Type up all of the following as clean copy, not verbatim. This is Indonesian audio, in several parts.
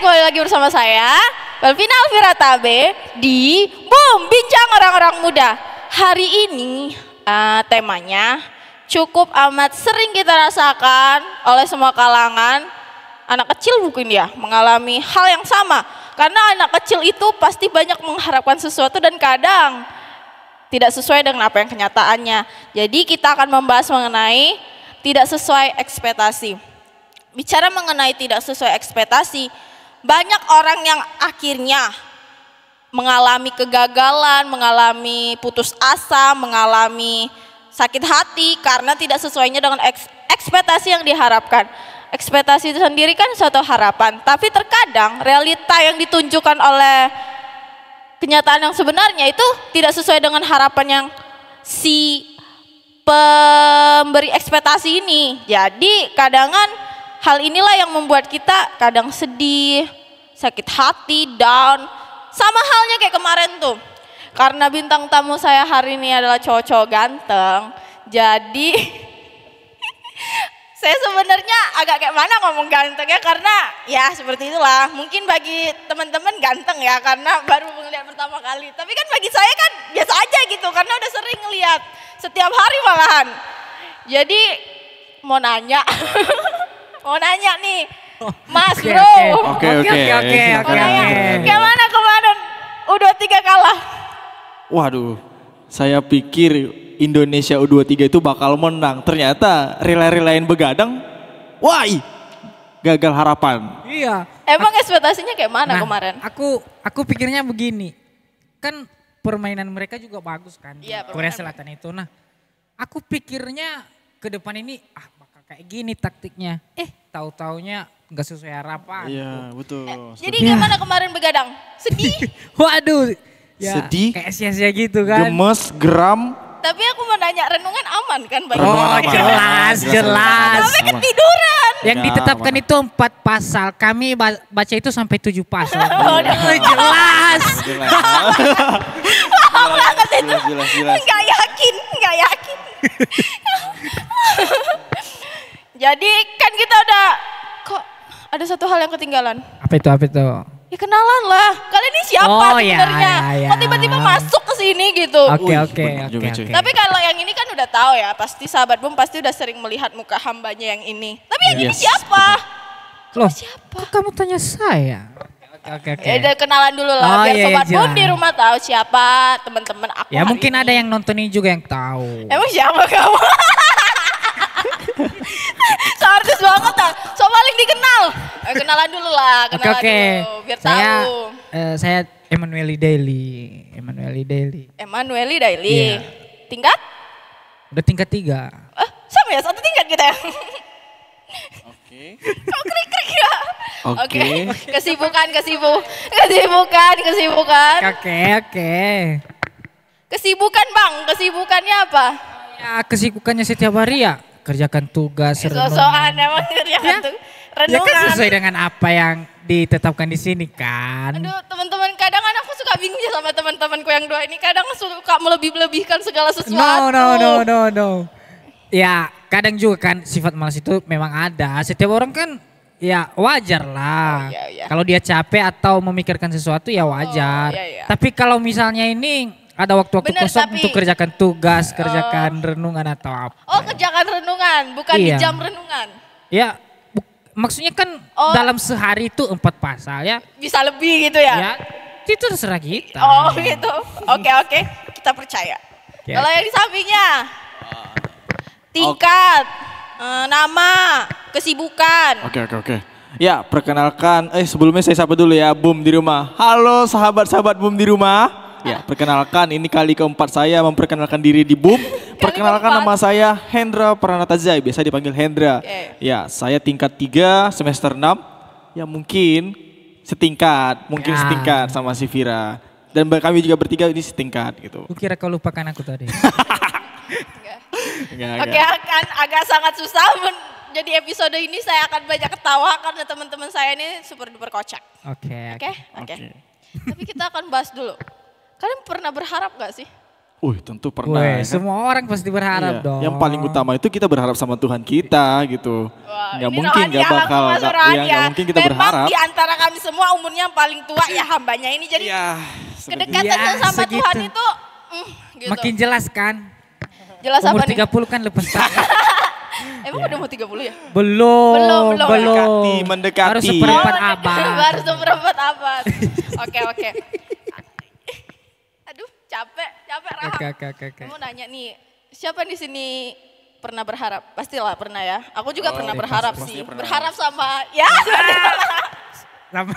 Kembali lagi bersama saya Belvina Alfiratabe di Boom Bincang Orang-Orang Muda. Hari ini temanya cukup amat sering kita rasakan oleh semua kalangan. Anak kecil mungkin ya mengalami hal yang sama. Karena anak kecil itu pasti banyak mengharapkan sesuatu dan kadang tidak sesuai dengan apa yang kenyataannya. Jadi kita akan membahas mengenai tidak sesuai ekspektasi. Bicara mengenai tidak sesuai ekspektasi, banyak orang yang akhirnya mengalami kegagalan, mengalami putus asa, mengalami sakit hati karena tidak sesuainya dengan ekspektasi yang diharapkan. Ekspektasi itu sendiri kan suatu harapan, tapi terkadang realita yang ditunjukkan oleh kenyataan yang sebenarnya itu tidak sesuai dengan harapan yang si pemberi ekspektasi ini. Jadi kadangan hal inilah yang membuat kita kadang sedih, sakit hati, down. Sama halnya kayak kemarin tuh. Karena bintang tamu saya hari ini adalah cowok-cowok ganteng. Jadi saya sebenarnya agak kayak mana ngomong ganteng ya. Karena ya seperti itulah. Mungkin bagi teman-teman ganteng ya karena baru melihat pertama kali. Tapi kan bagi saya kan biasa aja gitu. Karena udah sering ngeliat setiap hari malahan. Jadi mau nanya. Mau nanya nih, Mas Bro. Oke. Gimana kemarin U23 kalah? Waduh, saya pikir Indonesia U23 itu bakal menang. Ternyata relay-relayan begadang, gagal harapan. Iya. Emang ekspektasinya kayak mana kemarin? Aku pikirnya begini, kan permainan mereka juga bagus kan, iya, Korea Selatan itu. Nah, aku pikirnya ke depan ini kayak gini taktiknya, tahu-taunya nggak sesuai harapan. Iya betul. Jadi gimana kemarin begadang? Sedih? Waduh, ya, sedih, kayak sia-sia gitu kan. gemes, geram. Tapi aku mau nanya, renungan aman kan bagi jelas. Tapi ketiduran. Yang ditetapkan itu 4 pasal, kami baca itu sampai 7 pasal. Jelas. Wah, banget itu. Jelas. Nggak yakin. Jadi kan kita udah, kok ada satu hal yang ketinggalan. Apa itu? Ya kenalan lah, kalian ini siapa sebenarnya? Kok tiba-tiba masuk ke sini gitu. Oke. Tapi kalau yang ini kan udah tahu ya, pasti sahabat Boom pasti udah sering melihat muka hambanya yang ini. Tapi yang ini siapa? Loh, siapa? kok kamu tanya saya? Oke. Ya udah kenalan dulu lah, biar sobat Boom di rumah tahu siapa teman-teman aku. Ya mungkin ada yang nonton ini juga yang tahu. Emang siapa kamu? Artis banget ah, so paling dikenal. Kenalan dulu lah, kenalan dulu, biar tahu. Saya Emanueli Daily. Iya. Tingkat? Udah tingkat 3. Sama ya, satu tingkat kita ya. Oke. Kok krik-krik ya? Oke. Kesibukan. Oke. Kesibukan Bang, kesibukannya apa? Ya kesibukannya setiap hari ya. Kerjakan tugas, sosokan emang kerjakan tugas. Ya kan sesuai dengan apa yang ditetapkan di sini kan. Aduh teman-teman, kadang aku suka bingung ya sama teman-temanku yang 2 ini. Kadang suka melebih-lebihkan segala sesuatu. No. Ya kadang juga kan sifat malas itu memang ada. Setiap orang kan ya wajar lah. Iya. Kalau dia capek atau memikirkan sesuatu ya wajar. Iya. Tapi kalau misalnya ini ada waktu-waktu kosong untuk kerjakan tugas, kerjakan renungan atau apa. Kerjakan renungan, bukan di jam renungan. Ya, maksudnya kan dalam sehari itu 4 pasal ya. Bisa lebih gitu ya? Ya, itu terserah kita. Gitu. Oke, kita percaya. Kalau yang di sampingnya, tingkat, nama, kesibukan. Oke. Ya, perkenalkan, sebelumnya saya sapa dulu ya, Boom di rumah. Halo sahabat-sahabat Boom di rumah. Ya, perkenalkan ini kali keempat saya memperkenalkan diri di Boom. Perkenalkan nama saya Hendra Pranata Zai, biasa dipanggil Hendra. Okay. Ya, saya tingkat 3 semester 6. Ya mungkin Ya. setingkat sama si Vira. Dan kami juga bertiga ini setingkat gitu. Kukira kau lupakan aku tadi. Enggak. Oke, akan agak sangat susah jadi episode ini saya akan banyak ketawa karena teman-teman saya ini super duper kocak. Oke. Oke. Tapi kita akan bahas dulu. Kalian pernah berharap gak sih? Tentu pernah. Weh, ya kan? semua orang pasti berharap Iya. dong. Yang paling utama itu kita berharap sama Tuhan kita gitu. Wah, Nggak ini mungkin, rohani nggak ya, bakal, langsung masuk rohani ya. nggak mungkin kita Memang berharap. di antara kami semua umurnya yang paling tua ya hambanya ini. Jadi Iya. kedekatan Ya, sama segitu. Tuhan itu gitu. Makin jelas kan? Jelas Umur apa nih? 30 kan lepas tangan. Emang udah mau 30 ya? Belum. Mendekati. Harus seperempat Oh, abad. Baru seperempat abad. Oke. Aduh, capek Raham. Oke. Kamu nanya nih, siapa di sini pernah berharap? Pastilah pernah ya. Aku juga pernah iya, berharap pasti sih. pernah. Berharap sama ya. Lama.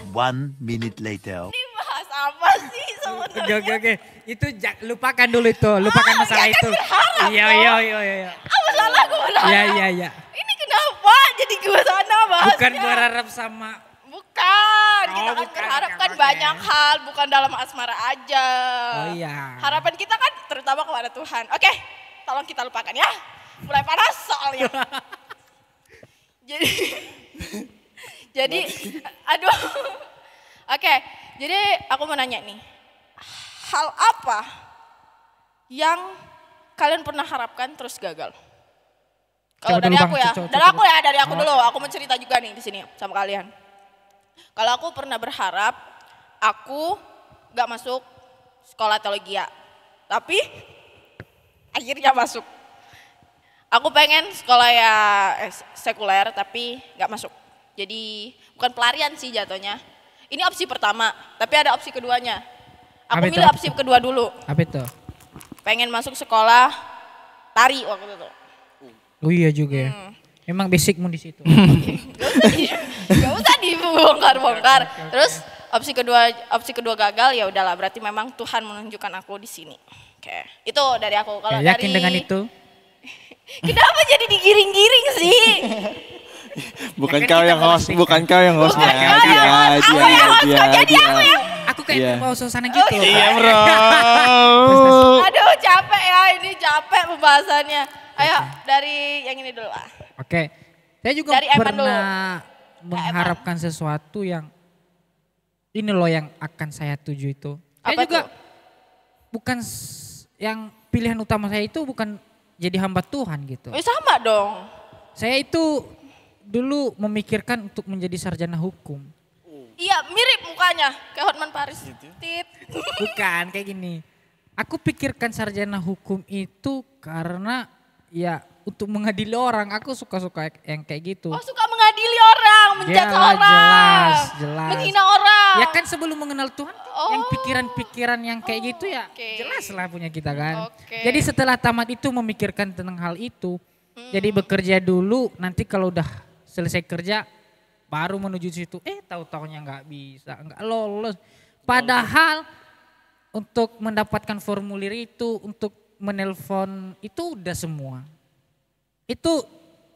One minute later. Ini bahas apa sih sebenarnya? Oke. Itu lupakan dulu itu, lupakan masalah ya kan itu. berharap Iya. Apa salah gue berharap? Iya. Ini kenapa jadi gue sana bahasnya? Bukan berharap sama. Bukan, Oh, kita kan bukan, berharap oke, kan oke. banyak hal, bukan dalam asmara aja. Oh iya. Harapan kita kan terutama kepada Tuhan. Oke, tolong kita lupakan ya. Mulai panas soalnya. jadi, aduh. Oke, jadi aku mau nanya nih. Hal apa yang kalian pernah harapkan terus gagal? Kalau Coba dari dulu, aku Bang. ya, Coba. dari aku dulu. Aku mau cerita juga nih di sini sama kalian. Kalau aku pernah berharap aku gak masuk sekolah teologi, tapi akhirnya masuk. Aku pengen sekolah ya sekuler tapi gak masuk. Jadi bukan pelarian sih jatuhnya. Ini opsi pertama, tapi ada opsi keduanya. Aku Apa itu? milih opsi kedua dulu. Apa itu? Pengen masuk sekolah tari waktu itu. Oh iya juga ya. Emang basicmu di situ. Gak usah dibongkar-bongkar. Terus opsi kedua gagal, ya udahlah berarti memang Tuhan menunjukkan aku di sini. Oke, itu dari aku. Kalau Ya, yakin dari dengan itu? Kenapa jadi digiring-giring sih? Bukan Ya kan kau kita yang host, memastikan. bukan kau yang host. Bukan kau yang host, aku yang host, kok jadi aku yang- Aku kayak Iya. mau suasana gitu. Iya bro. Aduh capek ya, ini capek pembahasannya. Ayo dari yang ini dulu lah. Oke. Saya juga Dari Eman pernah mengharapkan sesuatu yang ini loh yang akan saya tuju itu. Saya Apa juga tuh? bukan yang pilihan utama saya itu bukan jadi hamba Tuhan gitu. Sama dong. Saya itu dulu memikirkan untuk menjadi sarjana hukum. Iya mirip mukanya kayak Hotman Paris. Tit. Bukan kayak gini. Aku pikirkan sarjana hukum itu karena ya untuk mengadili orang. Aku suka-suka yang kayak gitu. Oh suka mengadili orang, menjudge Jelas, orang. jelas. Menghina orang. Ya kan sebelum mengenal Tuhan yang pikiran-pikiran yang kayak gitu ya oke. jelas lah punya kita kan. Oke. Jadi setelah tamat itu memikirkan tentang hal itu. Jadi bekerja dulu nanti kalau udah selesai kerja baru menuju situ. Tahu-taunya nggak bisa, nggak lolos. Padahal untuk mendapatkan formulir itu, untuk menelpon itu udah semua. Itu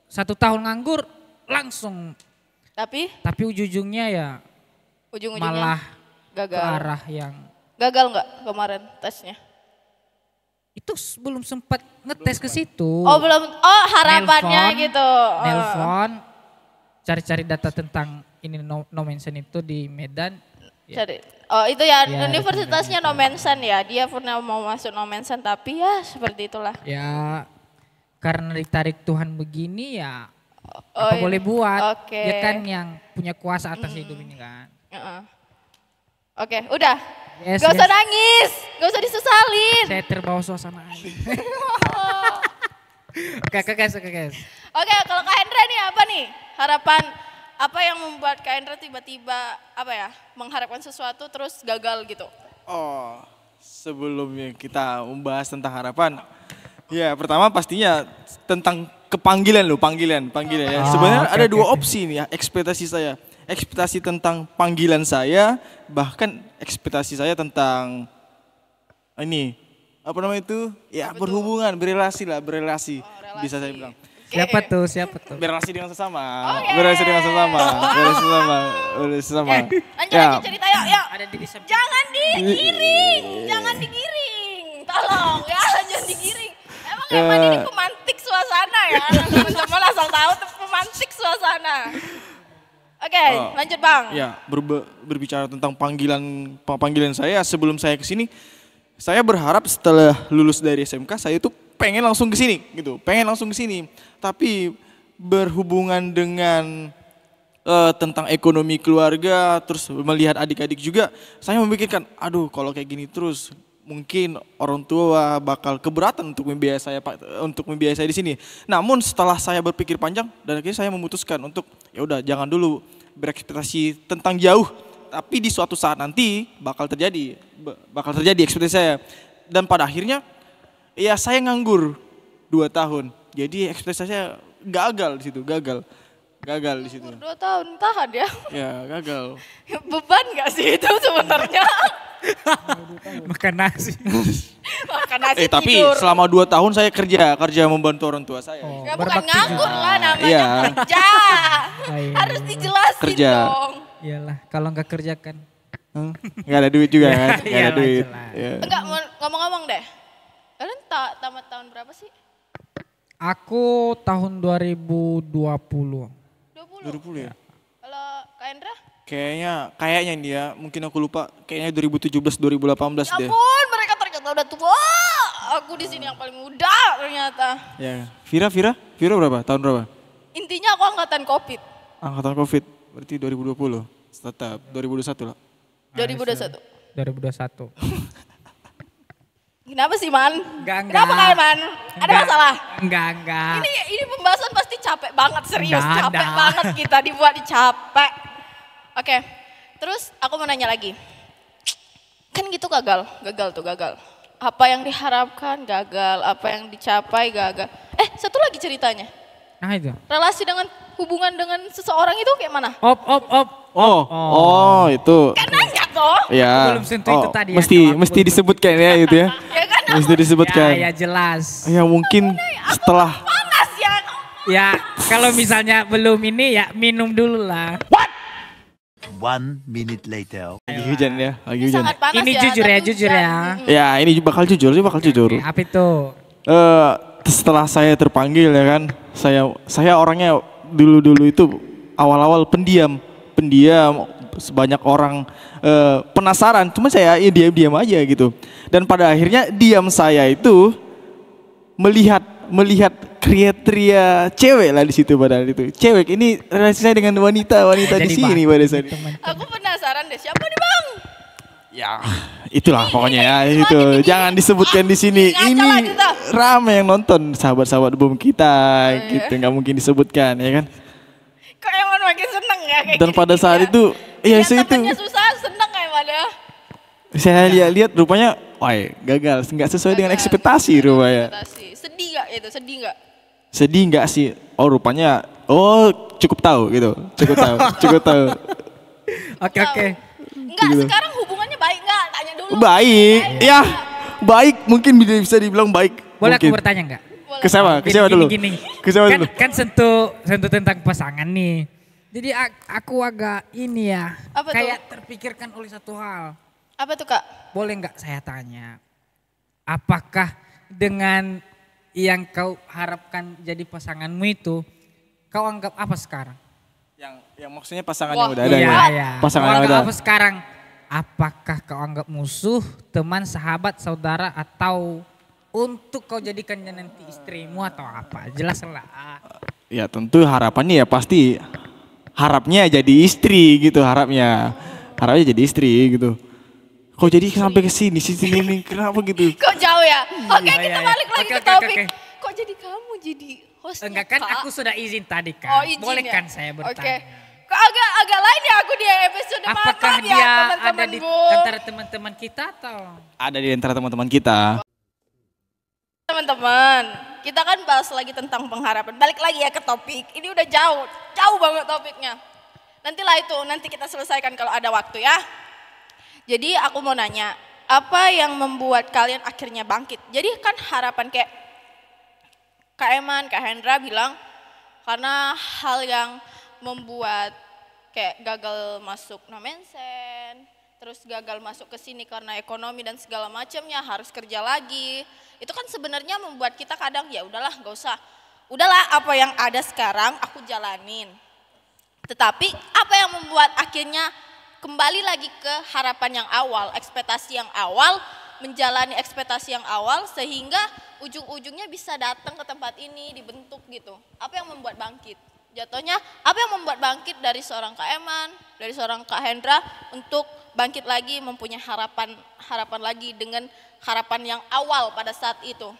1 tahun nganggur langsung. Tapi ujung-ujungnya ya Ujung-ujungnya malah ke gagal. arah yang Gagal nggak kemarin tesnya? itu belum sempat ngetes ke situ. Oh belum. Oh harapannya Nelpon, gitu. Nelpon, cari-cari data tentang ini no mention itu di Medan. Ya, Cari. Oh itu ya, Ya, universitasnya ada No Mention ya. Dia pernah mau masuk No Mention tapi ya seperti itulah. ya karena ditarik Tuhan begini ya Oh, apa boleh buat. Oke. Dia kan yang punya kuasa atas hidup ini kan. Heeh. Oke, udah. Yes, Gak usah yes. nangis, gak usah disesalin. Saya terbawa suasana aja. Oke guys. Oke, kalau Kak Hendra nih apa nih? Harapan apa yang membuat Kak Hendra tiba-tiba mengharapkan sesuatu terus gagal gitu? Oh, sebelumnya kita membahas tentang harapan. Ya, pertama pastinya tentang panggilan ya. Sebenarnya Oh, ada oke, dua oke. opsi nih ya, ekspektasi saya. ekspektasi tentang panggilan saya, bahkan ekspektasi saya tentang ini apa namanya itu? Ya berhubungan, berelasi lah, berelasi. Bisa saya bilang. Siapa tuh? Siapa tuh? Berelasi dengan sesama, berelasi dengan sesama, berelasi sesama, berelasi sesama. Lanjut lanjut cerita yuk, yuk. Ada di samping. Jangan digiring, jangan digiring. Tolong ya, jangan digiring. Emang Eman ini pemantik suasana ya. Teman-teman asal tahu tuh pemantik suasana. Oke, lanjut Bang. Ya, berbicara tentang panggilan saya sebelum saya ke sini, saya berharap setelah lulus dari SMK saya itu pengen langsung ke sini gitu, pengen langsung ke sini. Tapi berhubungan dengan tentang ekonomi keluarga, terus melihat adik-adik juga, saya memikirkan, aduh kalau kayak gini terus mungkin orang tua bakal keberatan untuk membiayai saya di sini. Namun setelah saya berpikir panjang dan akhirnya saya memutuskan untuk ya udah jangan dulu berekspektasi tentang jauh, tapi di suatu saat nanti bakal terjadi ekspektasi saya. Dan pada akhirnya ya saya nganggur 2 tahun. Jadi ekspektasi saya gagal di situ, gagal di situ. 2 tahun tahan ya. Ya, gagal. Beban gak sih itu sebenarnya? Makan nasi. Makan nasi Tapi tidur. selama 2 tahun saya kerja membantu orang tua saya. Oh, Ya bukan berbakti nganggur juga. lah namanya Iya. kerja. iya. Harus dijelasin Kerja. dong. Iyalah, kalau nggak kerja kan. Nggak ada duit juga kan? Nggak ada Iyalah, duit. jelas. Ya. Enggak, ngomong-ngomong deh. Kalian tamat tahun berapa sih? Aku tahun 2020. 20. 2020 ya? Kalau Kak Endra? Kayaknya dia, mungkin aku lupa, kayaknya 2017 2018 Ya deh. ampun, mereka ternyata udah tua. Aku di sini yang paling muda ternyata. Ya. Vira berapa? Tahun berapa? Intinya aku angkatan Covid. Angkatan Covid, berarti 2020. Tetap 2021 lah. 2021. 2021. Kenapa sih, Man? Enggak. Kenapa kayak Man? Ada Enggak. masalah? Enggak. Ini pembahasan pasti capek banget, serius. Enggak Capek ada. banget kita dibuat capek. Oke, terus aku mau nanya lagi. Kan gitu gagal tuh. Apa yang diharapkan gagal, apa yang dicapai gagal. Satu lagi ceritanya. Nah itu. Relasi dengan hubungan dengan seseorang itu kayak mana? Op. Oh, itu. Kan nanya toh. Ya. Belum sentuh itu tadi ya, Mesti sama aku. disebutkan ya itu ya. Ya kan aku Mesti disebutkan. Ya jelas. Ya mungkin setelah panas ya. Ya kalau misalnya belum ini ya minum dulu lah. 1 minute later. lagi hujan ya, lagi hujan. Sangat panas Ini ya. jujur ya, tapi jujur hujan. ya. Ya, ini bakal jujur. Oke, apa itu? Setelah saya terpanggil ya kan, saya orangnya dulu itu awal-awal pendiam, sebanyak orang penasaran, cuma saya ya diam-diam aja gitu. Dan pada akhirnya diam saya itu melihat kriteria cewek lah di situ padahal itu. Cewek ini relasi saya dengan wanita di Jadi sini pada saat itu. Aku penasaran deh, siapa nih Bang? Ya, itulah pokoknya ya itu. Jangan disebutkan di sini. Ngaca Ini lah kita. ramai yang nonton sahabat-sahabat bom kita gitu, nggak mungkin disebutkan ya kan. Kok Eman makin seneng ya kayak Dan gini pada saat ya? itu, ya Lihat itu temennya susah, seneng Eman ya. saya lihat rupanya, wah gagal, nggak sesuai dengan ekspektasi rupanya. Ekspektasi. Sedih gak itu, sedih gak? Sedih nggak sih? Oh rupanya, cukup tahu gitu, cukup tahu. Oke. Enggak, Gitu. sekarang hubungannya baik gak? Tanya dulu. Baik, ya baik mungkin bisa dibilang baik. Boleh aku mungkin. bertanya nggak? Ke siapa? Ke siapa dulu? Gini. Ke siapa dulu? Kan sentuh tentang pasangan nih. Jadi aku agak ini ya, Apa tuh? kayak terpikirkan oleh satu hal. Apa tuh Kak? Boleh nggak saya tanya? Apakah dengan yang kau harapkan jadi pasanganmu itu, kau anggap apa sekarang? Yang maksudnya pasangan Wah, yang udah ada Iya, ya? iya. Pasangan Kau yang anggap ada. apa sekarang? Apakah kau anggap musuh, teman, sahabat, saudara, atau untuk kau jadikan nanti istrimu atau apa? Jelaslah. Ya tentu harapannya ya pasti harapnya jadi istri gitu harapnya jadi istri gitu. Kok jadi sampai ke sini nih kenapa gitu? Kok jauh ya? Oke, Iya, kita iya. balik lagi Oke, ke oke, topik. oke. Kok jadi kamu jadi hostnya Enggak kan Kak? aku sudah izin tadi kan. Oh, izin Boleh ya? kan saya bertanya? Oke. Kok agak lain ya aku di episode Apakah malam dia ya ada teman-teman di Bu. antara teman-teman kita atau? Ada di antara teman-teman kita. Teman-teman, kita kan bahas lagi tentang pengharapan. Balik lagi ya ke topik. Ini udah jauh banget topiknya. Nantilah itu, nanti kita selesaikan kalau ada waktu ya. Jadi aku mau nanya, apa yang membuat kalian akhirnya bangkit? Jadi kan harapan kayak Kak Eman, Kak Hendra bilang karena hal yang membuat kayak gagal masuk Nomensen, terus gagal masuk ke sini karena ekonomi dan segala macamnya, harus kerja lagi. Itu kan sebenarnya membuat kita kadang ya udahlah gak usah. Udahlah apa yang ada sekarang aku jalanin. Tetapi apa yang membuat akhirnya kembali lagi ke harapan yang awal, ekspektasi yang awal, menjalani ekspektasi yang awal sehingga ujung-ujungnya bisa datang ke tempat ini dibentuk gitu. Apa yang membuat bangkit? Jatuhnya apa yang membuat bangkit dari seorang Kak Eman, dari seorang Kak Hendra untuk bangkit lagi mempunyai harapan lagi dengan harapan yang awal pada saat itu?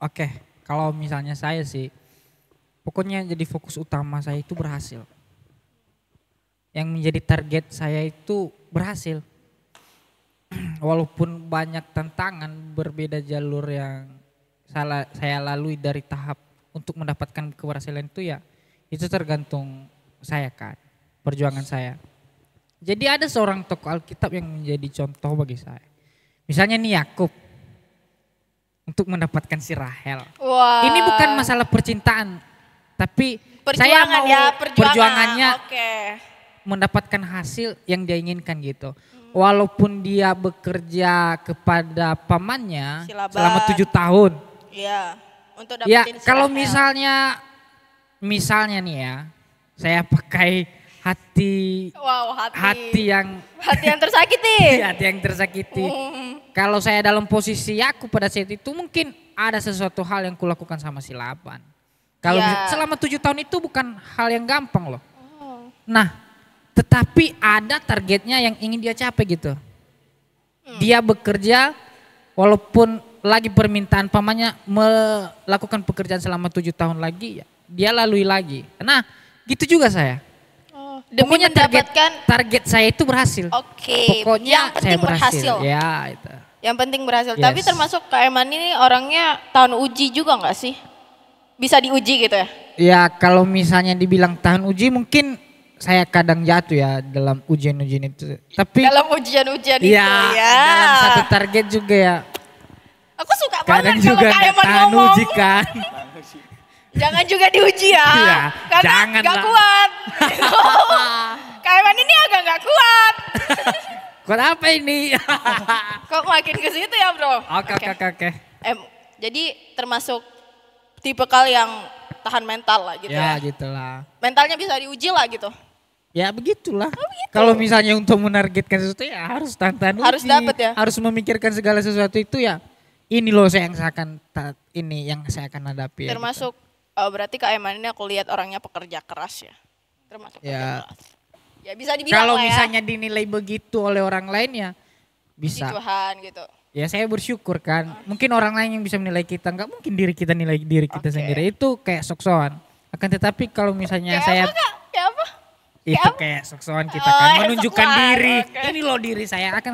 Oke, kalau misalnya saya sih, pokoknya jadi fokus utama saya itu berhasil. Yang menjadi target saya itu berhasil. Walaupun banyak tantangan, berbeda jalur yang saya lalui dari tahap untuk mendapatkan keberhasilan itu ya, itu tergantung saya kan, perjuangan saya. Jadi ada seorang tokoh Alkitab yang menjadi contoh bagi saya. Misalnya nih Yakub, untuk mendapatkan si Rahel. Wah. Ini bukan masalah percintaan, tapi saya Perjuangan mau ya, perjuangannya Oke. mendapatkan hasil yang dia inginkan gitu. Walaupun dia bekerja kepada pamannya Si Laban. selama 7 tahun. Iya, untuk Ya dapetin si kalau Rahel. misalnya nih ya, saya pakai hati Wow, hati yang tersakiti. hati yang tersakiti. Hmm. Kalau saya dalam posisi aku pada saat itu mungkin ada sesuatu hal yang kulakukan sama si Laban. Kalau Ya. selama 7 tahun itu bukan hal yang gampang loh. Nah, tetapi ada targetnya yang ingin dia capai gitu. Dia bekerja walaupun lagi permintaan pamannya melakukan pekerjaan selama 7 tahun lagi, ya, dia lalui lagi. Nah, gitu juga saya. Demi Pokoknya mendapatkan target saya itu berhasil. Oke, Pokoknya yang penting saya berhasil. berhasil. Ya, itu. Yang penting berhasil. Yes. Tapi termasuk Kak Eman ini orangnya tahun uji juga nggak sih? Bisa diuji gitu ya? Ya, kalau misalnya dibilang tahan uji mungkin saya kadang jatuh ya dalam ujian-ujian itu. Tapi Dalam ujian-ujian itu ya, ya. dalam satu target juga ya. Aku suka Kadang banget kalau juga Kak nggak Eman tahan ngomong. uji kan. Jangan juga diuji ya. Iya, Karena jangan nggak lah. kuat. Kak Eman ini agak nggak kuat. Kok apa ini? Kok makin ke situ ya bro? Oke. Jadi termasuk tipe kal yang tahan mental lah gitu Ya ya. gitulah. Mentalnya bisa diuji lah gitu. Ya begitulah. Oh, begitu. Kalau misalnya untuk menargetkan sesuatu ya harus tahan Harus uji. dapet ya? Harus memikirkan segala sesuatu itu ya. Ini loh yang saya akan hadapi. Ya, Termasuk berarti Kak Eman ini aku lihat orangnya pekerja keras ya. Termasuk Ya. pekerja keras. Ya bisa gitu. dibilang Kalau lah ya. misalnya dinilai begitu oleh orang lain ya Di bisa. Tuhan gitu. Ya saya bersyukur kan. Mungkin orang lain yang bisa menilai kita, nggak mungkin diri kita nilai diri kita Oke. sendiri. Itu kayak sok-sokan. Akan tetapi kalau misalnya Kayak saya apa Kak? Kayak apa? itu Kayak apa? kayak sok-sokan kita Oh, kan ya, menunjukkan sok-sokan, diri. oke. Ini loh diri saya akan.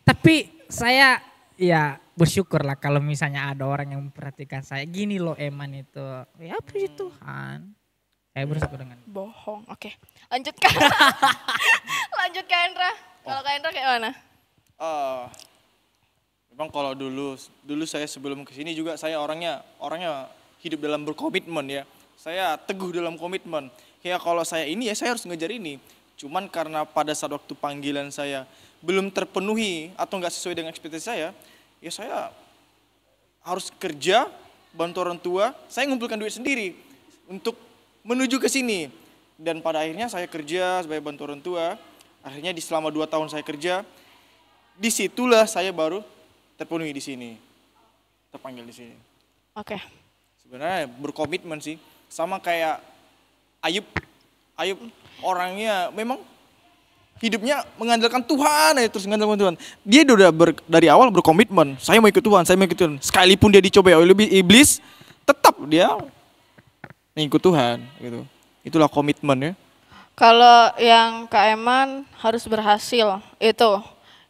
Tapi saya ya bersyukur lah kalau misalnya ada orang yang memperhatikan saya. Gini loh Eman itu. Ya puji Tuhan. Saya bersyukur dengan. Bohong. Oke. Lanjut Kak. Lanjut Kak Hendra. Kalau Kak Hendra kayak mana? Memang kalau dulu saya sebelum kesini juga saya orangnya hidup dalam berkomitmen ya. Saya teguh dalam komitmen. Ya kalau saya ini ya saya harus ngejar ini. Cuman karena pada saat waktu panggilan saya belum terpenuhi atau nggak sesuai dengan ekspektasi saya, ya saya harus kerja, bantu orang tua, saya ngumpulkan duit sendiri untuk menuju ke sini. Dan pada akhirnya saya kerja sebagai bantu orang tua. Akhirnya selama 2 tahun saya kerja, disitulah saya baru terpenuhi di sini, terpanggil di sini. Oke. Sebenarnya berkomitmen sih, sama kayak Ayub orangnya memang hidupnya mengandalkan Tuhan ya, terus mengandalkan Tuhan. Dia udah dari awal berkomitmen, saya mau ikut Tuhan, sekalipun dia dicoba oleh iblis, tetap dia mengikut Tuhan gitu. Itulah komitmen ya. Kalau yang Kak Eman harus berhasil itu,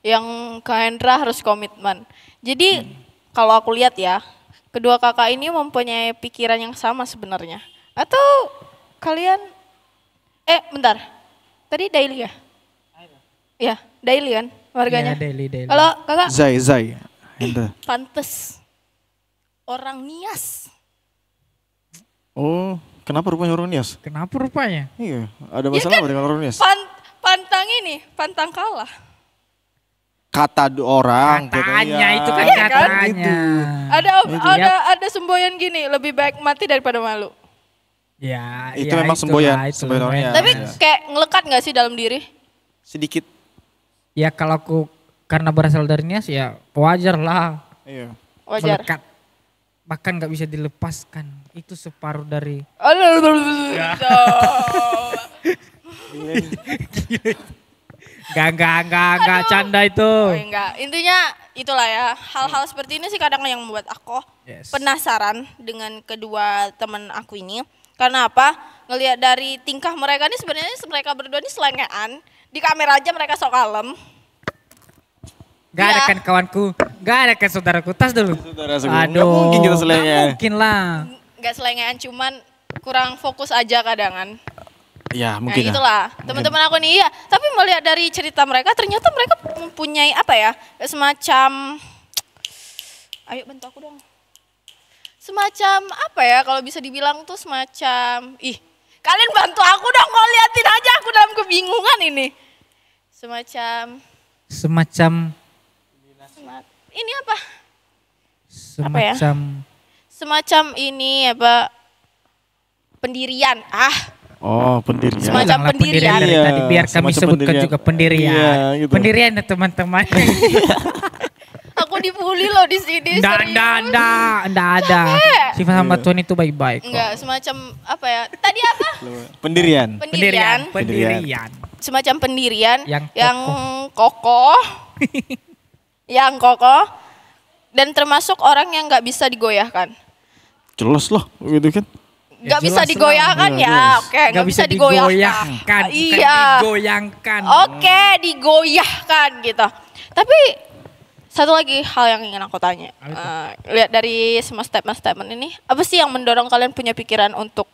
yang Kak Hendra harus komitmen. Jadi kalau aku lihat ya, kedua kakak ini mempunyai pikiran yang sama sebenarnya. Atau kalian Bentar. Tadi daily ya? Iya, daily kan warganya. Iya, daily. Kalau kakak Zai. Ente. pantes orang Nias. Oh, kenapa rupanya orang Nias? Kenapa rupanya? Iya, ada masalah apa dengan orang Nias? Pantang kalah. Kata orang. Katanya itu kan Iya kan? katanya. Ada semboyan gini, lebih baik mati daripada malu. Ya, Itu memang semboyan, semboyan orangnya. Tapi Iya. kayak ngelekat gak sih dalam diri? Sedikit. Ya kalau aku karena berasal dari Nias ya wajar lah. Iya. Wajar. Melekat. Bahkan nggak bisa dilepaskan. Itu separuh dari. Gak canda itu. Oh, enggak. Intinya itulah ya. Hal-hal seperti ini sih kadang yang membuat aku Yes. penasaran dengan kedua teman aku ini. Karena apa? Ngelihat dari tingkah mereka ini sebenarnya mereka berdua ini selengean. Di kamera aja mereka sok kalem. Gak ada Iya. kan kawanku, gak ada kan saudaraku, tas dulu. Saudara sebenarnya. Nggak mungkin kita selengean. Nggak mungkin lah. Nggak selengean, cuman kurang fokus aja kadangan. Ya Nah mungkin lah. itulah teman-teman aku nih, iya. Tapi melihat dari cerita mereka, ternyata mereka mempunyai apa ya, semacam, ayo bantu aku dong. Semacam apa ya, kalau bisa dibilang tuh semacam, kalian bantu aku dong, kau liatin aja aku dalam kebingungan ini. Semacam ini apa? ya? Semacam ini apa? Pendirian. Oh pendirian. Semacam Janganlah pendirian. dari Iya, tadi biar kami semacam sebutkan pendirian. juga pendirian. Iya, gitu. Pendirian ya teman-teman. Aku dibully loh di sini. serius. Nggak ada. Sifat hamba Tuhan itu baik-baik kok. Enggak, semacam apa ya? Tadi apa? Pendirian. Pendirian. Semacam pendirian Yang kokoh. Yang kokoh dan termasuk orang yang nggak bisa digoyahkan. Jelas lah gitu kan. Nggak Ya, bisa jelas digoyahkan lah. ya. Jelas. Oke, nggak bisa digoyahkan. Bukan Iya. digoyangkan. Oke, digoyahkan gitu. Tapi satu lagi hal yang ingin aku tanya. Lihat dari semua statement ini, apa sih yang mendorong kalian punya pikiran untuk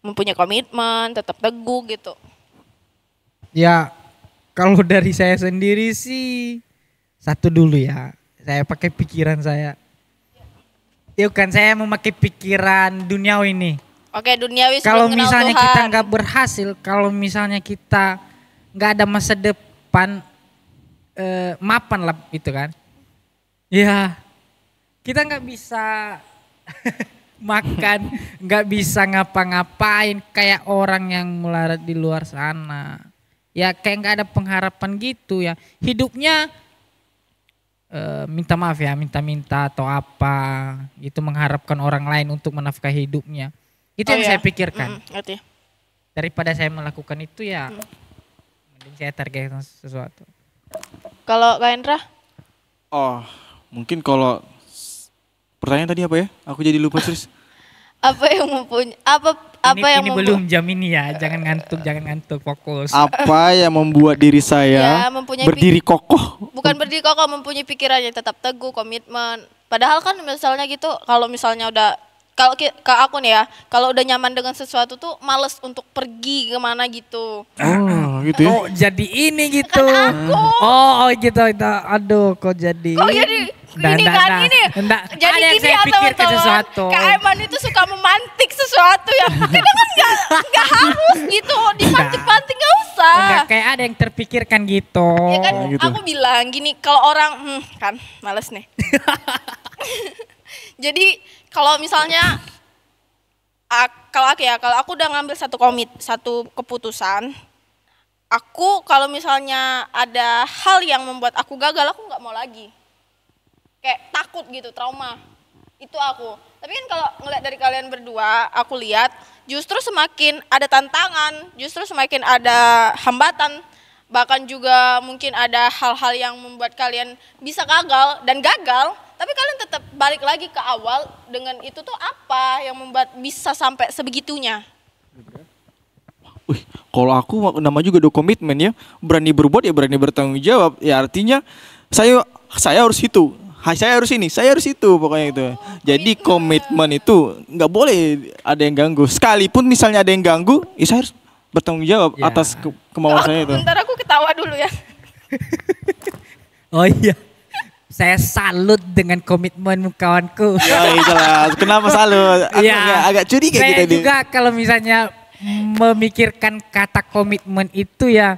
mempunyai komitmen, tetap teguh gitu? Ya, kalau dari saya sendiri sih satu dulu ya. Saya pakai pikiran saya. Ya kan saya memakai pikiran duniawi ini. Oke, duniawi sebelum Kalau kenal misalnya Tuhan. kita nggak berhasil, kalau misalnya kita nggak ada masa depan, mapan lah itu kan. Ya, kita nggak bisa makan, nggak bisa ngapa-ngapain kayak orang yang melarat di luar sana. Ya kayak nggak ada pengharapan gitu ya. Hidupnya minta maaf ya, minta-minta atau apa gitu, mengharapkan orang lain untuk menafkahi hidupnya. Itu yang saya pikirkan. Ngerti. Daripada saya melakukan itu ya mending saya targetkan sesuatu. Kalau Kak Hendra? Oh mungkin kalau pertanyaan tadi apa ya? Aku jadi lupa serius. Apa yang mempunyai Ini belum jam ini ya, jangan ngantuk, fokus. Apa yang membuat diri saya Ya, mempunyai berdiri kokoh? bukan berdiri kokoh, mempunyai pikiran yang tetap teguh, komitmen. Padahal kan misalnya gitu, kalau misalnya udah ke aku nih ya, kalau udah nyaman dengan sesuatu tuh males untuk pergi kemana gitu. Oh gitu ya. Oh jadi ini gitu. Kan aku. Oh gitu itu. Aduh kok jadi. Kok jadi ini kan ini. Enggak. Jadi Ada yang gini saya ya pikirkan teman-teman. sesuatu. Kak Eman itu suka memantik sesuatu yang kadang kan nggak harus gitu, dipantik-pantik nggak usah. Enggak kayak ada yang terpikirkan gitu. Ya kan gitu. aku bilang gini, kalau orang kan males nih. Jadi kalau misalnya kalau aku udah ngambil satu keputusan, aku kalau misalnya ada hal yang membuat aku gagal, aku nggak mau lagi. Kayak takut gitu, trauma. Itu aku. Tapi kan kalau ngeliat dari kalian berdua, aku lihat justru semakin ada tantangan, justru semakin ada hambatan. Bahkan juga mungkin ada hal-hal yang membuat kalian bisa gagal, tapi kalian tetap balik lagi ke awal dengan itu tuh apa yang membuat bisa sampai sebegitunya. Wih, kalau aku nama juga do komitmen ya, berani berbuat ya berani bertanggung jawab. Ya artinya saya harus itu, saya harus ini, saya harus itu pokoknya itu. Jadi komitmen itu nggak boleh ada yang ganggu. Sekalipun misalnya ada yang ganggu, ya saya harus bertanggung jawab Ya. atas kemauan saya itu. Bentar aku ketawa dulu ya. Oh iya. Saya salut dengan komitmenmu kawanku. Ya itulah. Kenapa selalu? Aku agak curiga saya kita nih. juga kalau misalnya memikirkan kata komitmen itu ya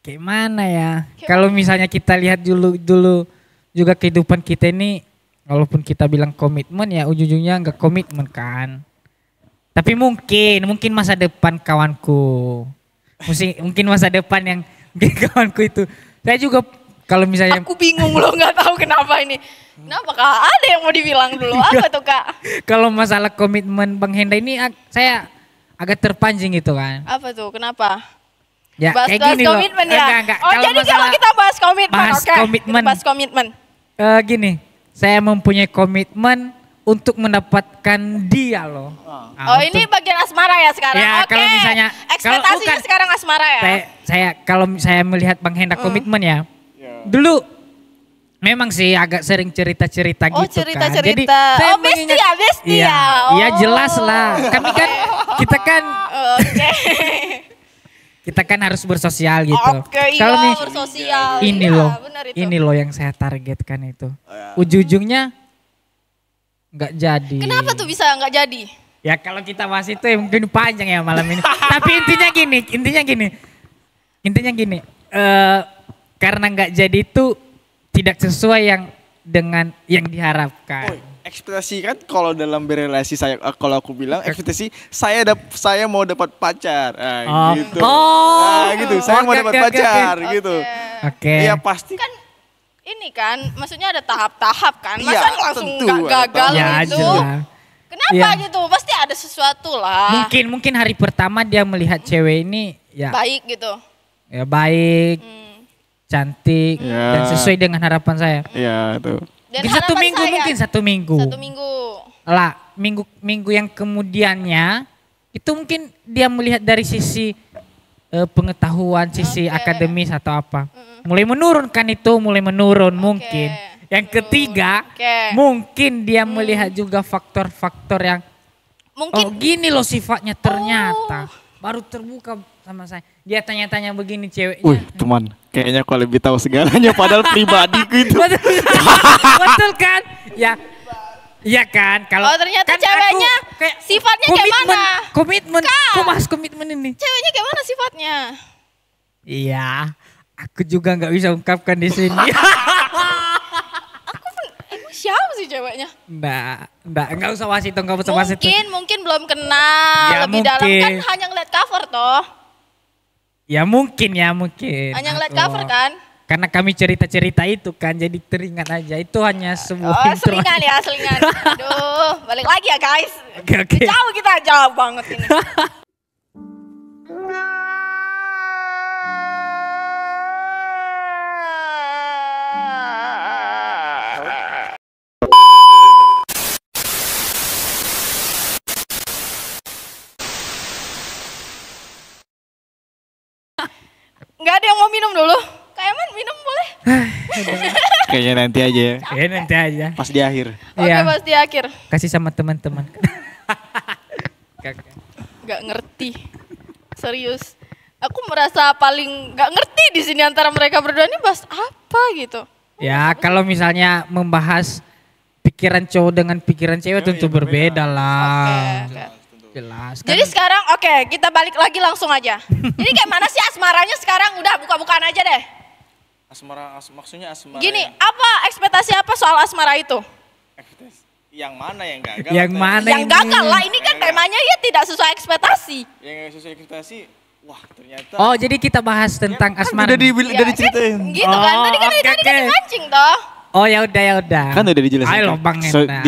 kayak mana ya? Kalau misalnya kita lihat dulu juga kehidupan kita ini, walaupun kita bilang komitmen ya ujung-ujungnya nggak komitmen kan. Tapi mungkin masa depan kawanku, mungkin masa depan yang kawanku itu, saya juga kalau misalnya Aku bingung loh, nggak tahu kenapa ini. Kenapa Kak? Ada yang mau dibilang dulu apa tuh Kak? kalau masalah komitmen Bang Henda ini saya agak terpancing gitu kan. Apa tuh? Kenapa? Ya Bahas kayak gini loh. komitmen ya. Enggak. Oh jadi kalau kita bahas komitmen, bahas oke. komitmen. Kita bahas komitmen. Gini, saya mempunyai komitmen untuk mendapatkan dia loh. Oh ini bagian asmara ya sekarang? Ya, Oke. kalau misalnya Ekspektasinya bukan, sekarang asmara ya? kalau saya melihat Bang Henda komitmen ya. Dulu memang sih agak sering cerita-cerita Oh gitu cerita-cerita. kan. Jadi saya Besti ya, Besti Iya, ya. iya jelas lah. Kami kan kita kan Oke. kita kan harus bersosial gitu. Oke, Kalau iya nih bersosial. ini Iya, loh, benar itu. ini loh yang saya targetkan itu. Ujung-ujungnya nggak jadi. Kenapa tuh bisa nggak jadi? Ya kalau kita bahas itu ya mungkin panjang ya malam ini. Tapi intinya gini. Karena nggak jadi itu tidak sesuai yang dengan yang diharapkan. Ekspektasi kan kalau dalam berelasi saya, kalau aku bilang ekspektasi saya mau dapat pacar, gitu. Gitu. Saya mau dapat pacar, gitu. Oke. Iya pasti. Kan ini kan, maksudnya ada tahap-tahap kan. Masa Iya, langsung tentu nggak ada gagal Ya gitu? jelas. Kenapa Iya. gitu? Pasti ada sesuatu lah. Mungkin hari pertama dia melihat cewek ini ya Baik gitu. ya baik, cantik Ya. dan sesuai dengan harapan saya. Iya itu. Dan Mungkin satu harapan minggu, saya, mungkin satu minggu. Satu minggu. Lah, minggu yang kemudiannya itu mungkin dia melihat dari sisi pengetahuan, sisi Oke. akademis atau apa. Mulai menurun kan itu, mulai menurun mungkin. Yang ketiga, Oke. mungkin dia melihat juga faktor-faktor yang Mungkin oh gini loh sifatnya ternyata. Baru terbuka sama saya. Dia tanya-tanya begini ceweknya. Wih teman, kayaknya kau lebih tahu segalanya padahal pribadiku itu. Betul kan? Ya. Iya kan? Kalau Oh, ternyata kan ceweknya aku kayak sifatnya kayak mana? Komitmen. Kak. Kok bahas komitmen ini? ceweknya kayak mana sifatnya? Iya. Aku juga nggak bisa ungkapkan di sini. Emang siapa sih ceweknya? Nggak usah wasit dong, nggak usah wasit. Mungkin belum kenal Ya, lebih dalam kan mungkin. hanya ngeliat cover toh. Ya mungkin. Hanya ngeliat cover kan? Karena kami cerita-cerita itu kan, jadi teringat aja. Itu hanya sebuah Oh intro. selingan ya selingan. Aduh balik lagi ya guys. Oke. Jauh kita jauh banget ini. Nggak ada yang mau minum dulu? Kak Eman minum boleh? Kayaknya nanti aja ya. Ya nanti aja. Pas di akhir. Oke Iya. pas di akhir. Kasih sama teman-teman. Nggak ngerti. Serius. Aku merasa paling nggak ngerti di sini antara mereka berdua ini bahas apa gitu. Ya kalau misalnya membahas pikiran cowok dengan pikiran cewek tentu berbeda lah. Oke. Jelas. Kan? Jadi sekarang oke kita balik lagi langsung aja. Jadi kayak mana sih asmaranya sekarang? Udah buka-bukaan aja deh. Maksudnya asmara. Gini, apa ekspektasi apa soal asmara itu? Yang mana yang gagal? Yang mana Yang ini? gagal lah, ini kan temanya ya tidak sesuai ekspektasi. Yang gak sesuai ekspektasi. Wah ternyata. Oh jadi kita bahas tentang asmara. Udah Ya, diceritain. Kan, gitu kan, tadi kan oke. mancing toh. Oh ya udah. Kan udah dijelasin. Ayo Bang So, Henda.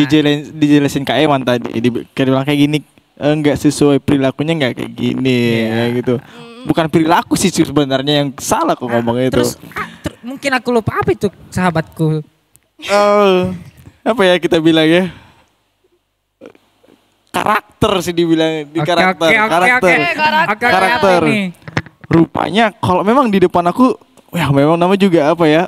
dijelasin Kak Eman tadi. Kayak bilang kayak gini. Enggak sesuai perilakunya enggak kayak gini ya gitu. Bukan perilaku sih sebenarnya yang salah kok ngomongnya itu. Terus mungkin aku lupa apa itu sahabatku. Apa ya kita bilang ya? Karakter sih dibilang di karakter. Karakter. Karakter. Apa nih? Rupanya kalau memang di depan aku, ya memang namanya juga apa ya?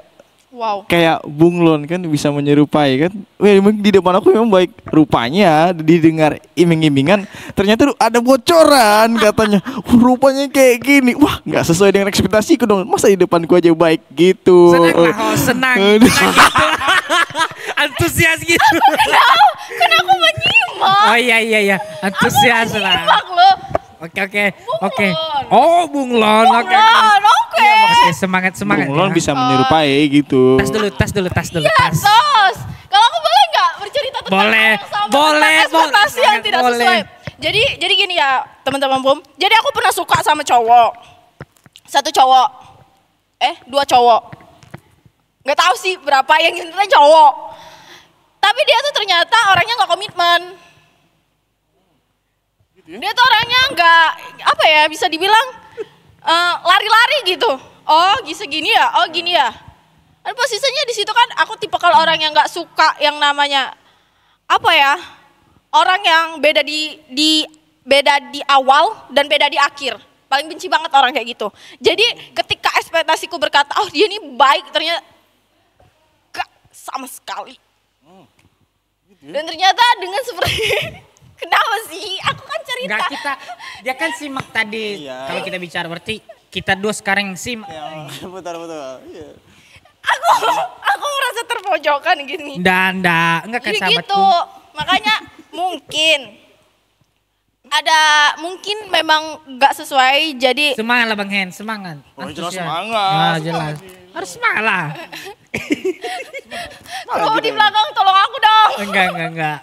Wow. Kayak bunglon kan bisa menyerupai kan. Weh, emang di depan aku memang baik rupanya didengar iming-imingan. Ternyata ada bocoran katanya. Rupanya kayak gini. Wah, nggak sesuai dengan ekspektasiku dong. Masa di depanku aja baik gitu. Senang lah, senang gitu. Antusias gitu. Kan aku menyimak. Oh iya, antusias lah. Menyimak loh. Oke. Bunglon. Oh, bunglon. Oke. Bunglon, oke. Oke, semangat. Bunglon Ya. bisa menyerupai gitu. Tas dulu. Iya, tos. Kalau aku boleh nggak bercerita tentang Boleh, hal yang sama, boleh, tentang ekspektasi yang tidak boleh. sesuai. Jadi gini ya, teman-teman Bum. Jadi aku pernah suka sama cowok. Satu cowok. 2 cowok. Nggak tahu sih berapa, yang intinya cowok. Tapi dia tuh ternyata orangnya nggak komitmen. Dia tuh orangnya nggak, apa ya, bisa dibilang lari-lari gitu. Oh segini ya, oh gini ya. Dan posisinya di situ kan aku tipe kalau orang yang nggak suka yang namanya apa ya, orang yang beda di awal dan beda di akhir. Paling benci banget orang kayak gitu. Jadi ketika ekspektasiku berkata, oh dia ini baik, ternyata gak sama sekali. Dan ternyata dengan seperti kenapa sih? Aku kan cerita. Enggak, dia kan simak tadi. Iya. Kalau kita bicara berarti kita dua sekarang yang simak. Betul. Iya. Aku merasa terpojokan gini. Enggak kan Jadi sahabatku. gitu. Makanya mungkin memang gak sesuai, jadi Semangat lah Bang Hen, semangat. Oh, jelas Antusias. semangat. Ah, jelas. Harus semangat lah. kalau di belakang tolong aku dong. Enggak.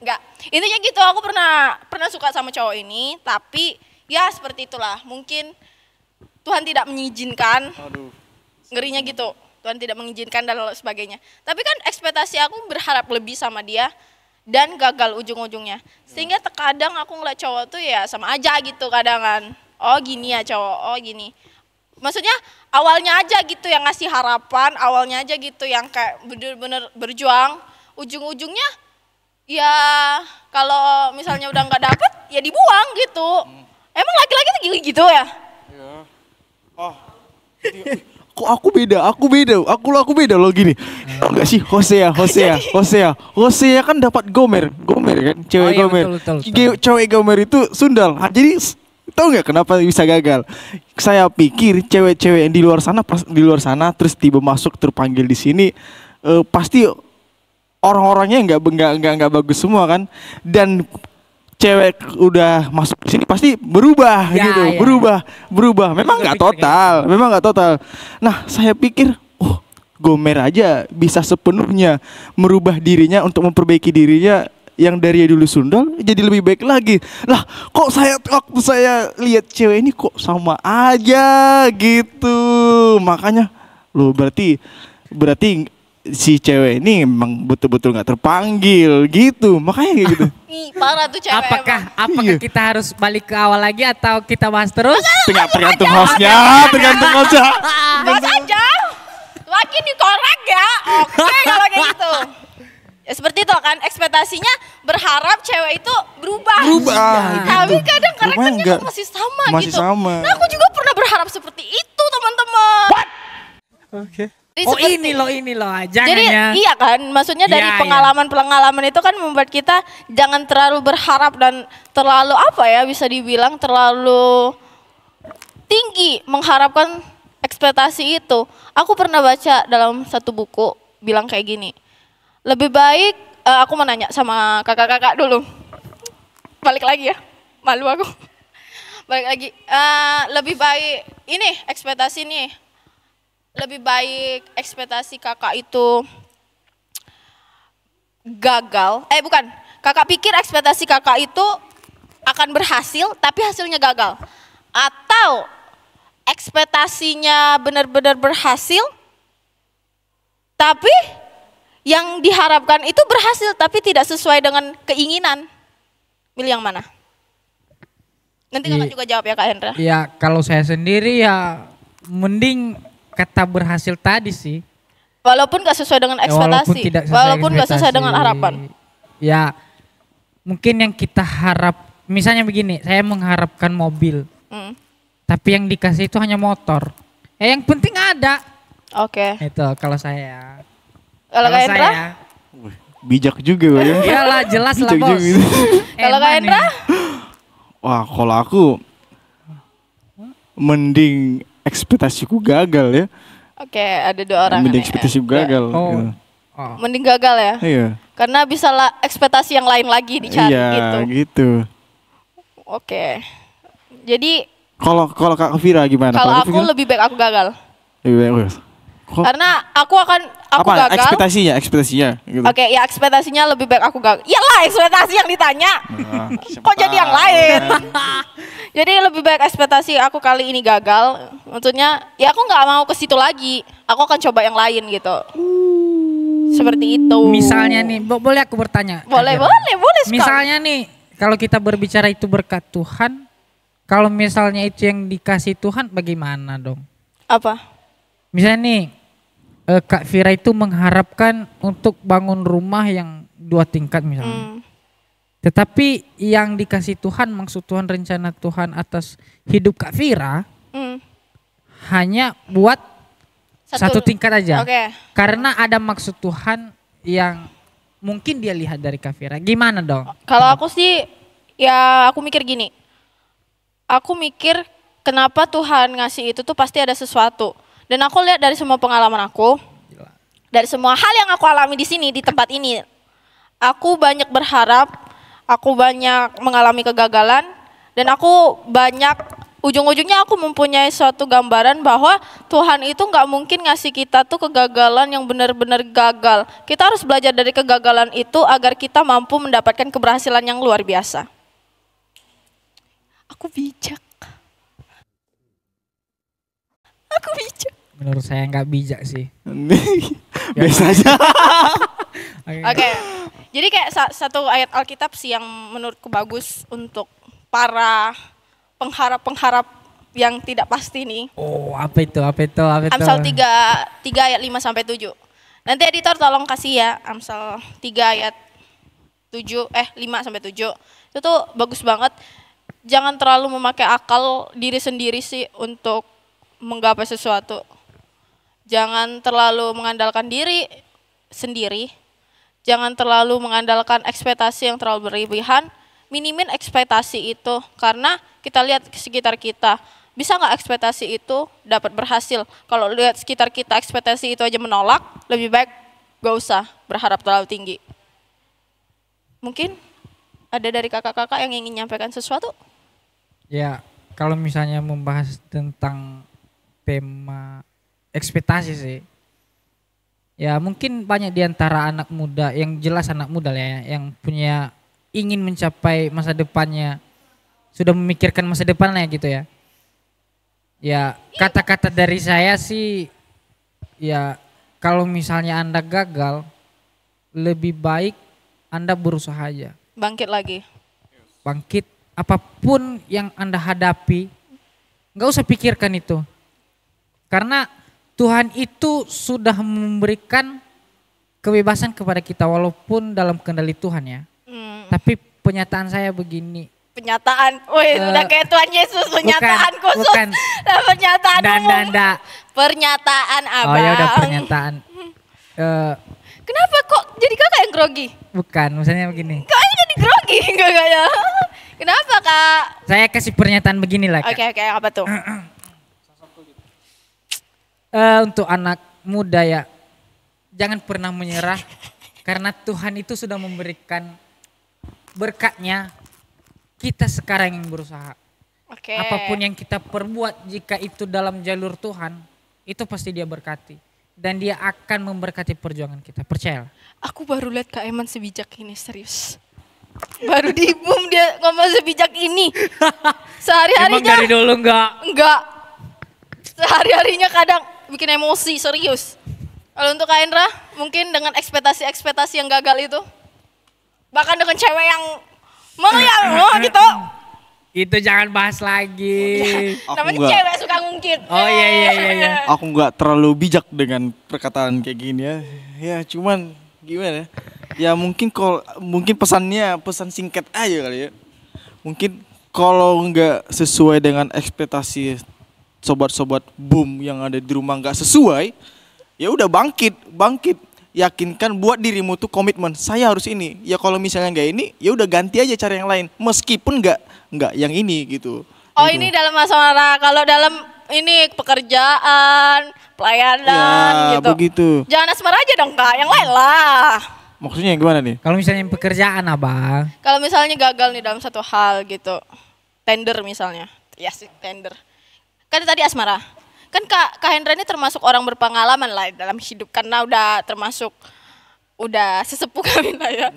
Enggak. Intinya gitu, aku pernah suka sama cowok ini, tapi ya seperti itulah. Mungkin Tuhan tidak mengizinkan. Aduh. Ngerinya gitu. Tuhan tidak mengizinkan dan lain sebagainya. Tapi kan ekspektasi aku berharap lebih sama dia dan gagal ujung-ujungnya. Sehingga terkadang aku ngeliat cowok tuh ya sama aja gitu kadang kan. Oh gini ya cowok, oh gini. Maksudnya awalnya aja gitu yang ngasih harapan, awalnya aja gitu yang kayak bener-bener berjuang. Ujung-ujungnya ya kalau misalnya udah nggak dapet ya dibuang gitu. Emang laki-laki tuh gitu ya? Oh. Kok aku beda loh gini. Tau gak sih Hosea kan dapat Gomer kan, cewek Oh iya, Gomer. betul. Cewek Gomer itu sundal. Jadi tahu nggak kenapa bisa gagal? Saya pikir cewek-cewek yang di luar sana terus tiba masuk terpanggil di sini pasti orang-orangnya nggak bagus semua kan, dan cewek udah masuk ke sini pasti berubah Ya, gitu, ya. berubah. Memang nggak total. Nah, saya pikir, Gomer aja bisa sepenuhnya merubah dirinya untuk memperbaiki dirinya yang dari dulu sundal jadi lebih baik lagi. Lah, kok waktu saya lihat cewek ini kok sama aja gitu. Makanya loh berarti si cewek ini memang betul-betul nggak terpanggil gitu, makanya kayak gitu. Ih, parah tuh cewek. Apakah Iya. kita harus balik ke awal lagi atau kita bahas terus? Tergantung hostnya. Bahas aja. Makin dikorek ya. Oke kalau kayak gitu. Ya seperti itu kan, ekspektasinya berharap cewek itu berubah. Tapi kadang karakternya enggak. kok masih sama Masih gitu. sama. Nah aku juga pernah berharap seperti itu teman-teman. Oke. Jadi Oh seperti- ini loh, jangan Jadi ya. iya kan, maksudnya dari Iya, pengalaman itu kan membuat kita jangan terlalu berharap dan terlalu apa ya, bisa dibilang terlalu tinggi mengharapkan ekspektasi itu. Aku pernah baca dalam satu buku bilang kayak gini, lebih baik, aku mau nanya sama kakak-kakak dulu, balik lagi ya, malu aku, balik lagi, lebih baik ini ekspektasi nih. Lebih baik ekspektasi kakak itu gagal, kakak pikir ekspektasi kakak itu akan berhasil tapi hasilnya gagal. Atau ekspektasinya benar-benar berhasil tapi yang diharapkan itu berhasil tapi tidak sesuai dengan keinginan. Milih yang mana? Nanti kakak juga jawab ya Kak Hendra. Ya kalau saya sendiri ya mending kata berhasil tadi sih. Walaupun gak sesuai dengan ekspektasi, walaupun gak sesuai dengan harapan. Ya mungkin yang kita harap, misalnya begini, saya mengharapkan mobil, tapi yang dikasih itu hanya motor. Yang penting ada. Oke. Itu kalau saya. Kalau Kak Hendra? Wih, bijak juga Pak ya. Iyalah jelas lah Bijak bos. juga. Kalau Kak Eman Hendra? nih. Wah, kalau aku mending ekspektasiku gagal ya. Oke, ada 2 orang. Mending nih. ekspektasiku gagal. Oh. Gitu. Oh. Mending gagal ya? Iya. Karena bisa lah ekspektasi yang lain lagi dicari Iya, gitu. gitu. Oke. Jadi Kalau Kak Vira gimana? kalau Kak aku Vira? lebih baik aku gagal. Lebih baik, wih. Kok- Karena aku apa gagal. ekspektasinya gitu. Oke, ya ekspektasinya lebih baik aku gagal. Iyalah ekspektasi yang ditanya. Nah, siapa Kok jadi yang tahu lain? kan. Jadi lebih baik ekspektasi aku kali ini gagal. Maksudnya ya aku nggak mau ke situ lagi. Aku akan coba yang lain gitu. Seperti itu. Misalnya nih, boleh aku bertanya? Boleh, Kak Vira? boleh sekali. Misalnya nih, kalau kita berbicara itu berkat Tuhan, kalau misalnya itu yang dikasih Tuhan, bagaimana dong? Apa? Misalnya nih, Kak Vira itu mengharapkan untuk bangun rumah yang 2 tingkat misalnya. Tetapi yang dikasih Tuhan, maksud Tuhan, rencana Tuhan atas hidup Kak Vira hanya buat satu tingkat aja. Oke. Karena ada maksud Tuhan yang mungkin dia lihat dari Kak Vira. Gimana dong? Kalau aku sih ya aku mikir gini. Aku mikir kenapa Tuhan ngasih itu tuh pasti ada sesuatu. Dan aku lihat dari semua pengalaman aku, dari semua hal yang aku alami di sini, di tempat ini, aku banyak berharap, aku banyak mengalami kegagalan, dan aku banyak, ujung-ujungnya aku mempunyai suatu gambaran bahwa Tuhan itu nggak mungkin ngasih kita tuh kegagalan yang benar-benar gagal. Kita harus belajar dari kegagalan itu agar kita mampu mendapatkan keberhasilan yang luar biasa. Aku bijak. Aku bijak. Menurut saya nggak bijak sih. Biasa aja. Oke. Jadi kayak satu ayat Alkitab sih yang menurutku bagus untuk para pengharap-pengharap yang tidak pasti nih. Oh, apa itu? Apa itu? Apa itu? Amsal 3 ayat 5 sampai 7. Nanti editor tolong kasih ya Amsal 3 ayat 5 sampai 7. Itu tuh bagus banget. Jangan terlalu memakai akal diri sendiri sih untuk menggapai sesuatu. Jangan terlalu mengandalkan diri sendiri. Jangan terlalu mengandalkan ekspektasi yang terlalu berlebihan. Minimin ekspektasi itu karena kita lihat di sekitar kita. Bisa nggak ekspektasi itu dapat berhasil? Kalau lihat sekitar kita ekspektasi itu aja menolak, lebih baik gak usah berharap terlalu tinggi. Mungkin ada dari kakak-kakak yang ingin nyampaikan sesuatu? Ya, kalau misalnya membahas tentang tema ekspektasi sih. Ya mungkin banyak di antara anak muda, yang jelas anak muda lah ya, yang punya ingin mencapai masa depannya, sudah memikirkan masa depannya gitu ya. Ya kata-kata dari saya sih, ya kalau misalnya Anda gagal, lebih baik Anda berusaha aja. Bangkit lagi. Bangkit, apapun yang Anda hadapi, nggak usah pikirkan itu. Karena Tuhan itu sudah memberikan kebebasan kepada kita walaupun dalam kendali Tuhan ya. Tapi penyataan saya begini. Penyataan, wih udah kayak Tuhan Yesus, pernyataan khusus. Bukan. Dan pernyataan umum. Nanda. Pernyataan abang. Oh ya udah pernyataan. Kenapa kok jadi kakak yang grogi? Bukan, misalnya begini. Kakaknya jadi grogi kakaknya. Kenapa kak? Saya kasih pernyataan begini lah Kak. Oke, apa tuh? Untuk anak muda ya, jangan pernah menyerah karena Tuhan itu sudah memberikan berkatnya. Kita sekarang yang berusaha. Oke. Apapun yang kita perbuat jika itu dalam jalur Tuhan, itu pasti dia berkati. Dan dia akan memberkati perjuangan kita, percaya. Aku baru lihat Kak Eman sebijak ini, serius. Baru di boom dia ngomong sebijak ini. Sehari-harinya. Emang dari dulu enggak? Enggak. Sehari-harinya kadang bikin emosi, serius. Kalau untuk Kak Endra, mungkin dengan ekspektasi-ekspektasi yang gagal itu. Bahkan dengan cewek yang gitu. Itu jangan bahas lagi. Aku Namanya enggak. cewek suka ngungkit. Oh iya. Aku nggak terlalu bijak dengan perkataan kayak gini ya. Ya cuman gimana? Ya mungkin pesan singkat aja kali ya. Mungkin kalau nggak sesuai dengan ekspektasi sobat-sobat boom yang ada di rumah nggak sesuai, ya udah bangkit. Yakinkan buat dirimu tuh komitmen. Saya harus ini. Ya kalau misalnya nggak ini, ya udah ganti aja cara yang lain. Meskipun nggak yang ini gitu. Oh Gitu. ini dalam asmara, kalau dalam ini pekerjaan, pelayanan Ya gitu. begitu. Jangan asmara aja dong kak, yang lain lah. Maksudnya gimana nih? Kalau misalnya pekerjaan abang, Kalau misalnya gagal nih dalam satu hal gitu, tender misalnya, ya sih tender. Kan tadi asmara, kan Kak Hendra ini termasuk orang berpengalaman lah dalam hidup karena udah sesepuh kami lah ya.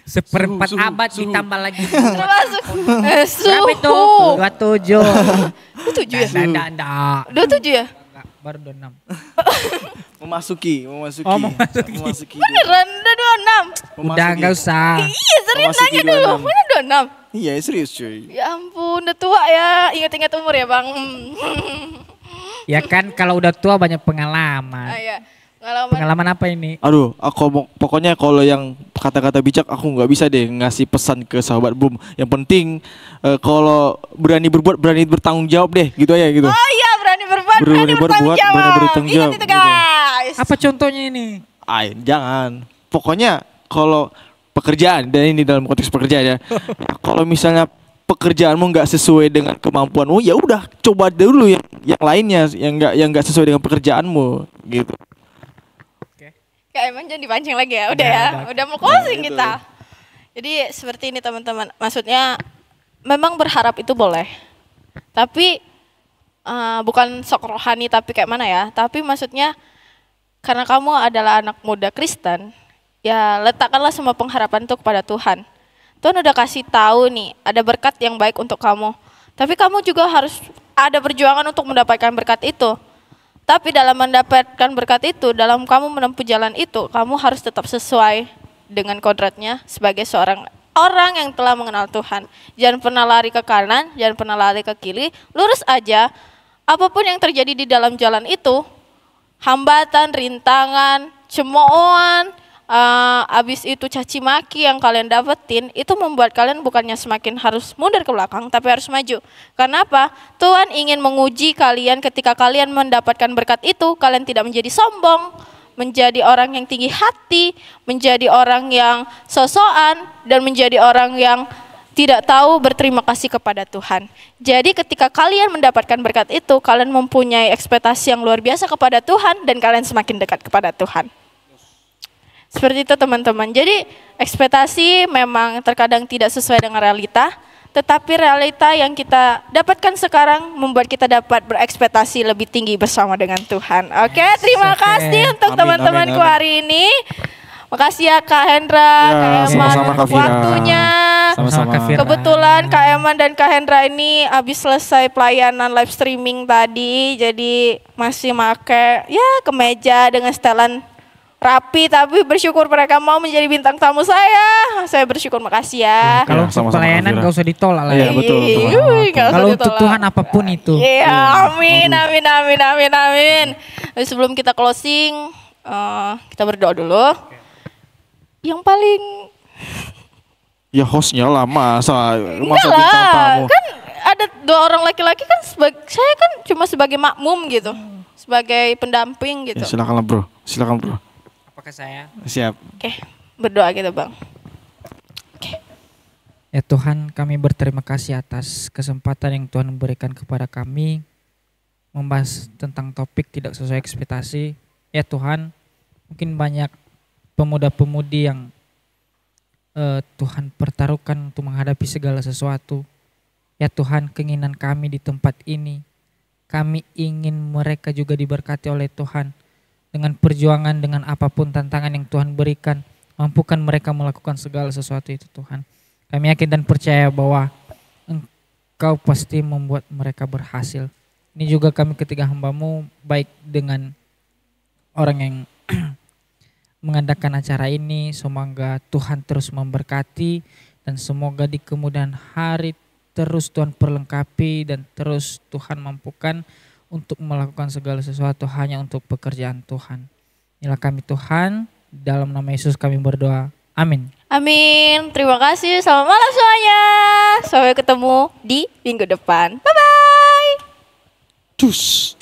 seperempat Suhu. abad ditambah lagi. Termasuk Berapa itu? suhu. 27. Itu 7 ya? Enggak. 27 ya? Baru 26. Memasuki. Oh, memasuki. Beneran udah 26. Udah enggak usah. Iya serius Memasuki nanya dulu, 26. mana 26? Iya serius cuy. Ya ampun udah tua ya, ingat-ingat umur ya bang. Ya kan kalau udah tua banyak pengalaman. Ah, iya. Pengalaman. Pengalaman apa ini? Aduh, pokoknya kalau yang kata-kata bijak aku nggak bisa deh ngasih pesan ke sahabat Boom. Yang penting kalau berani berbuat, berani bertanggung jawab deh, gitu aja gitu. Oh iya berani berbuat, Berani berbuat, berani bertanggung jawab, Ingat itu gitu. guys. Apa contohnya ini? Jangan. Pokoknya kalau pekerjaan, dan ini dalam konteks pekerjaan ya. Kalau misalnya pekerjaanmu nggak sesuai dengan kemampuanmu, ya udah coba dulu yang lainnya yang nggak sesuai dengan pekerjaanmu, gitu. Kayak emang jangan dipancing lagi ya, udah ya, udah mau closing Gitu. kita. Jadi seperti ini teman-teman, maksudnya memang berharap itu boleh, tapi bukan sok rohani tapi kayak mana ya, tapi maksudnya karena kamu adalah anak muda Kristen, ya letakkanlah semua pengharapan itu kepada Tuhan. Tuhan udah kasih tahu nih, ada berkat yang baik untuk kamu, tapi kamu juga harus ada perjuangan untuk mendapatkan berkat itu. Tapi dalam mendapatkan berkat itu, dalam kamu menempuh jalan itu, kamu harus tetap sesuai dengan kodratnya sebagai seorang orang yang telah mengenal Tuhan. Jangan pernah lari ke kanan, jangan pernah lari ke kiri, lurus aja. Apapun yang terjadi di dalam jalan itu, hambatan, rintangan, cemoohan, abis itu caci maki yang kalian dapetin, itu membuat kalian bukannya semakin harus mundur ke belakang, tapi harus maju. Karena apa? Tuhan ingin menguji kalian ketika kalian mendapatkan berkat itu, kalian tidak menjadi sombong, menjadi orang yang tinggi hati, menjadi orang yang sosokan, dan menjadi orang yang tidak tahu berterima kasih kepada Tuhan. Jadi ketika kalian mendapatkan berkat itu, kalian mempunyai ekspektasi yang luar biasa kepada Tuhan, dan kalian semakin dekat kepada Tuhan. Seperti itu teman-teman. Jadi ekspektasi memang terkadang tidak sesuai dengan realita, tetapi realita yang kita dapatkan sekarang membuat kita dapat berekspektasi lebih tinggi bersama dengan Tuhan. Oke, terima Oke. kasih untuk Amin, teman-temanku amin, amin. hari ini. Makasih ya Kak Hendra, Ya, Kak Eman, sama-sama, Kak Fira. waktunya. Sama-sama. Kak Fira. Kebetulan Kak Eman dan Kak Hendra ini habis selesai pelayanan live streaming tadi, jadi masih make ya kemeja dengan setelan rapi, tapi bersyukur mereka mau menjadi bintang tamu saya. Saya bersyukur, makasih ya. Kalau Ya, untuk sama-sama, pelayanan Kak Fira. gak usah ditolak lah. Iya, ya. betul, betul. Ih, nggak usah Kalau untuk ditolak. Tuhan apapun itu. Iya, amin, amin, amin, amin, amin. Tapi sebelum kita closing, kita berdoa dulu. Yang paling Ya hostnya lah, masa enggak bintang lah, tamu. kan ada 2 orang laki-laki kan, saya kan cuma sebagai makmum gitu, sebagai pendamping Ya, gitu. silakan bro. Apakah saya? Siap. Oke, berdoa kita bang. Ya Tuhan, kami berterima kasih atas kesempatan yang Tuhan berikan kepada kami membahas tentang topik tidak sesuai ekspektasi. Ya Tuhan, mungkin banyak pemuda-pemudi yang Tuhan pertaruhkan untuk menghadapi segala sesuatu. Ya Tuhan, keinginan kami di tempat ini, kami ingin mereka juga diberkati oleh Tuhan dengan perjuangan, dengan apapun tantangan yang Tuhan berikan. Mampukan mereka melakukan segala sesuatu itu Tuhan. Kami yakin dan percaya bahwa Engkau pasti membuat mereka berhasil. Ini juga kami ketiga hamba-Mu, baik dengan orang yang mengadakan acara ini, semoga Tuhan terus memberkati dan semoga di kemudian hari terus Tuhan perlengkapi dan terus Tuhan mampukan untuk melakukan segala sesuatu hanya untuk pekerjaan Tuhan. Inilah kami Tuhan, dalam nama Yesus kami berdoa. Amin. Amin. Terima kasih. Selamat malam semuanya. Sampai ketemu di minggu depan. Bye bye. Cus.